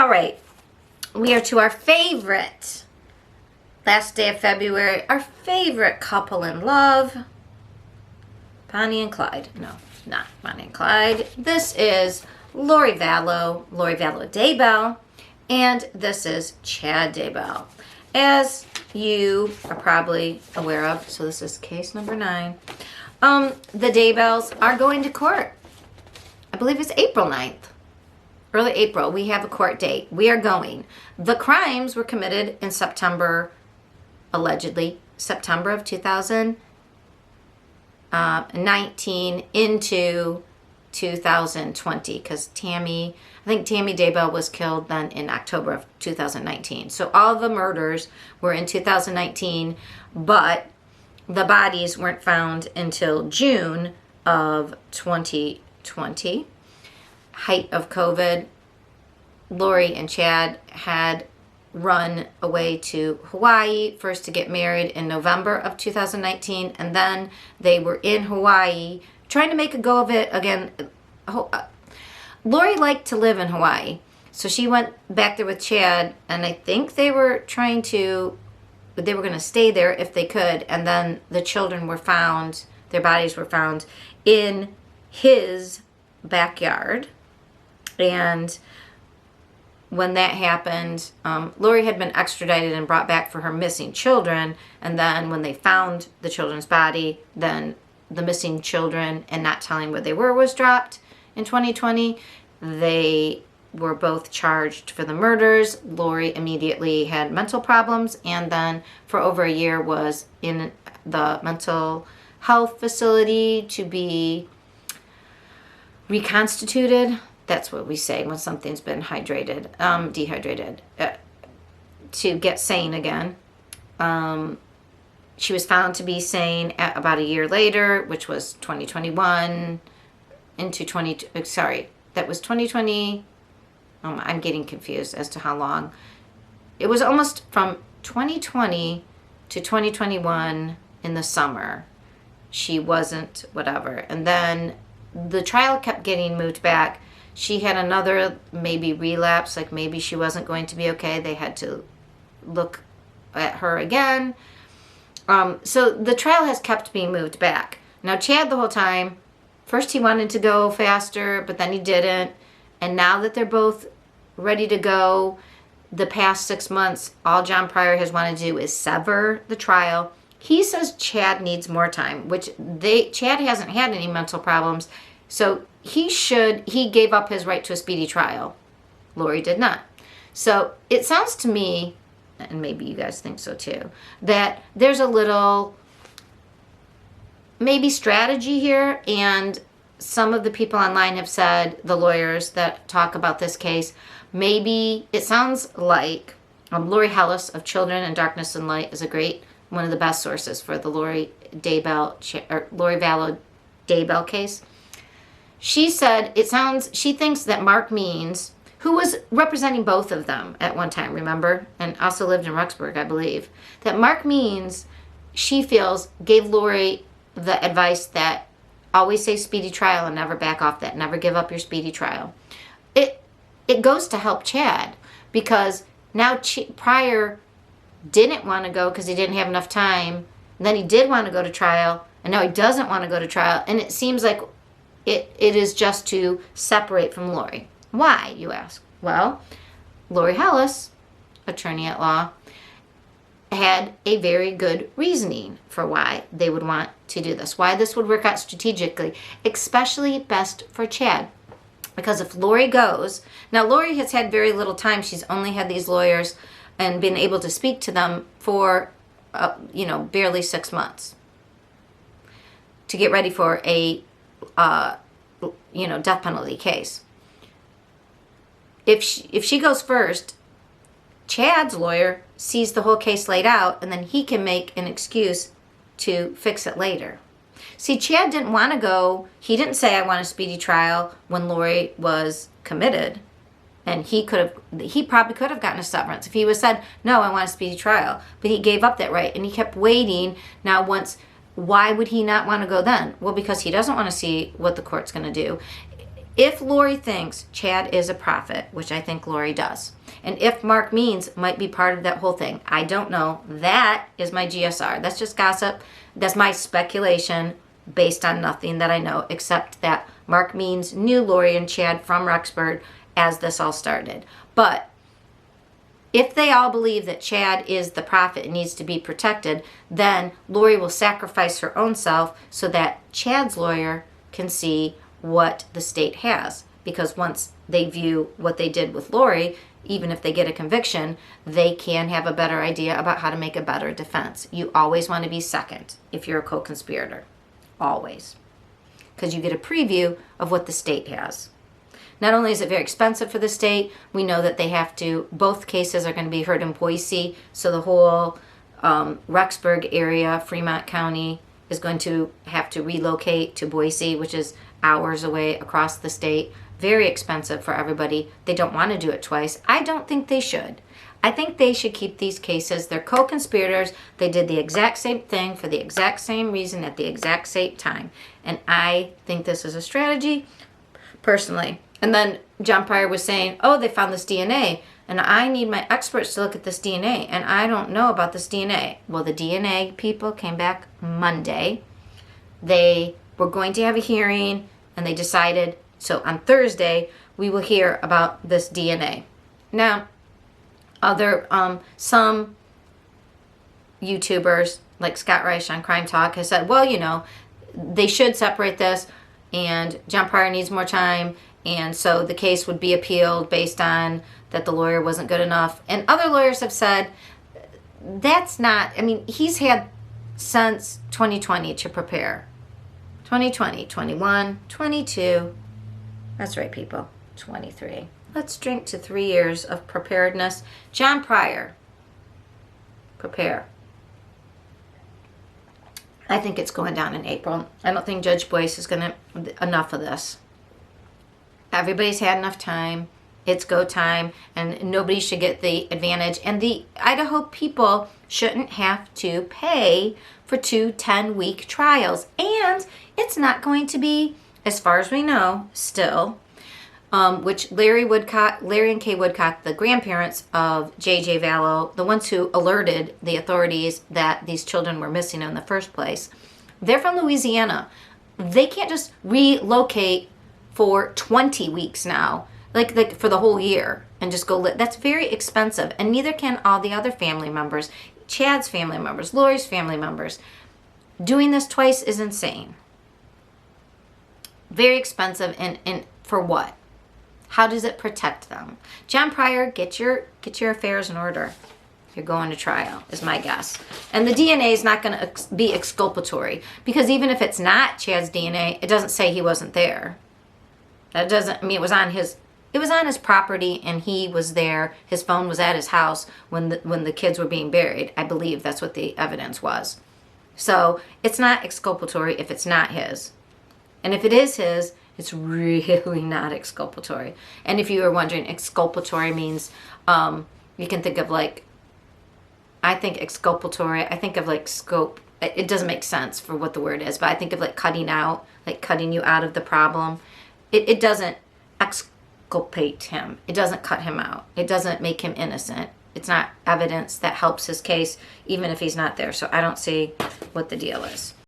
All right. We are to our favorite last day of February. Our favorite couple in love. Bonnie and Clyde. No, not Bonnie and Clyde. This is Lori Vallow Daybell. And this is Chad Daybell. As you are probably aware of, so this is case number 9. The Daybells are going to court. I believe it's April 9th. Early April. We have a court date. We are going. The crimes were committed in September, allegedly, September of 2019 into 2020, because I think Tammy Daybell was killed then in October of 2019. So all the murders were in 2019, but the bodies weren't found until June of 2020. Height of COVID. Lori and Chad had run away to Hawaii, first to get married in November of 2019, and then they were in Hawaii trying to make a go of it again. Lori liked to live in Hawaii, so she went back there with Chad, and I think they were going to stay there if they could, and then the children were found, their bodies were found in his backyard. And when that happened, Lori had been extradited and brought back for her missing children, and then when they found the children's body, then the missing children and not telling where they were was dropped in 2020. They were both charged for the murders. Lori immediately had mental problems, and then for over a year was in the mental health facility to be reconstituted. That's what we say when something's been dehydrated, to get sane again. She was found to be sane at about a year later, which was 2021 into 2020. I'm getting confused as to how long. It was almost from 2020 to 2021 in the summer. She wasn't whatever. And then the trial kept getting moved back. She had another maybe relapse, like maybe she wasn't going to be okay. They had to look at her again. So the trial has kept being moved back. Now Chad the whole time, first he wanted to go faster, but then he didn't. And now that they're both ready to go, the past 6 months, all John Pryor has wanted to do is sever the trial. He says Chad needs more time, which Chad hasn't had any mental problems. So he gave up his right to a speedy trial. Lori did not. So it sounds to me, and maybe you guys think so too, that there's a little maybe strategy here, and some of the people online have said, the lawyers that talk about this case, maybe it sounds like Lori Hellis of Children in Darkness and Light is one of the best sources for the Lori Vallow Daybell case. She said she thinks that Mark Means, who was representing both of them at one time, remember? And also lived in Rexburg, I believe. That Mark Means, she feels, gave Lori the advice that always say speedy trial and never back off that. Never give up your speedy trial. It goes to help Chad, because now Pryor didn't want to go because he didn't have enough time. And then he did want to go to trial, and now he doesn't want to go to trial. And it seems like it is just to separate from Lori. Why, you ask? Well, Lori Hellis, attorney at law, had a very good reasoning for why they would want to do this, why this would work out strategically, especially best for Chad. Because if Lori goes, now Lori has had very little time. She's only had these lawyers and been able to speak to them for, barely 6 months to get ready for a death penalty case. If she goes first, Chad's lawyer sees the whole case laid out, and then he can make an excuse to fix it later. See, Chad didn't want to go. He didn't say, I want a speedy trial when Lori was committed. And he probably could have gotten a severance if he was said, no, I want a speedy trial. But he gave up that right, and he kept waiting. Now, why would he not want to go then? Well, because he doesn't want to see what the court's going to do. If Lori thinks Chad is a prophet, which I think Lori does, and if Mark Means might be part of that whole thing, I don't know. That is my GSR. That's just gossip. That's my speculation based on nothing that I know, except that Mark Means knew Lori and Chad from Rexburg as this all started. But if they all believe that Chad is the prophet and needs to be protected, then Lori will sacrifice her own self so that Chad's lawyer can see what the state has. Because once they view what they did with Lori, even if they get a conviction, they can have a better idea about how to make a better defense. You always want to be second if you're a co-conspirator. Always. Because you get a preview of what the state has. Not only is it very expensive for the state, we know that they have to, both cases are going to be heard in Boise, so the whole Rexburg area, Fremont County, is going to have to relocate to Boise, which is hours away across the state. Very expensive for everybody. They don't want to do it twice. I don't think they should. I think they should keep these cases. They're co-conspirators. They did the exact same thing for the exact same reason at the exact same time. And I think this is a strategy, personally. And then John Pryor was saying, oh, they found this DNA, and I need my experts to look at this DNA, and I don't know about this DNA. Well, the DNA people came back Monday. They were going to have a hearing, and they decided, so on Thursday, we will hear about this DNA. Now, some YouTubers, like Scott Reich on Crime Talk, has said, well, you know, they should separate this, and John Pryor needs more time, and so the case would be appealed based on that the lawyer wasn't good enough. And other lawyers have said, that's not, I mean, he's had since 2020 to prepare. 2020, 21, 22, that's right, people, 23. Let's drink to 3 years of preparedness. John Pryor, prepare. I think it's going down in April. I don't think Judge Boyce is going to, enough of this. Everybody's had enough time. It's go time, and nobody should get the advantage. And the Idaho people shouldn't have to pay for 2 10-week trials. And it's not going to be, as far as we know, still, which Larry and Kay Woodcock, the grandparents of J.J. Vallow, the ones who alerted the authorities that these children were missing in the first place, they're from Louisiana. They can't just relocate for 20 weeks now, like for the whole year, and just go that's very expensive. And neither can all the other family members, Chad's family members, Lori's family members. Doing this twice is insane. Very expensive, and for what? How does it protect them? John Pryor, get your affairs in order. You're going to trial, is my guess. And the DNA is not going to be exculpatory, because even if it's not Chad's DNA, it doesn't say he wasn't there. That doesn't, I mean, it was on his property, and he was there. His phone was at his house when the kids were being buried. I believe that's what the evidence was. So it's not exculpatory if it's not his. And if it is his, it's really not exculpatory. And if you were wondering, exculpatory means, you can think of like, I think exculpatory, I think of like scope. It doesn't make sense for what the word is, but I think of like cutting out, like cutting you out of the problem. It doesn't exculpate him. It doesn't cut him out. It doesn't make him innocent. It's not evidence that helps his case, even if he's not there. So I don't see what the deal is.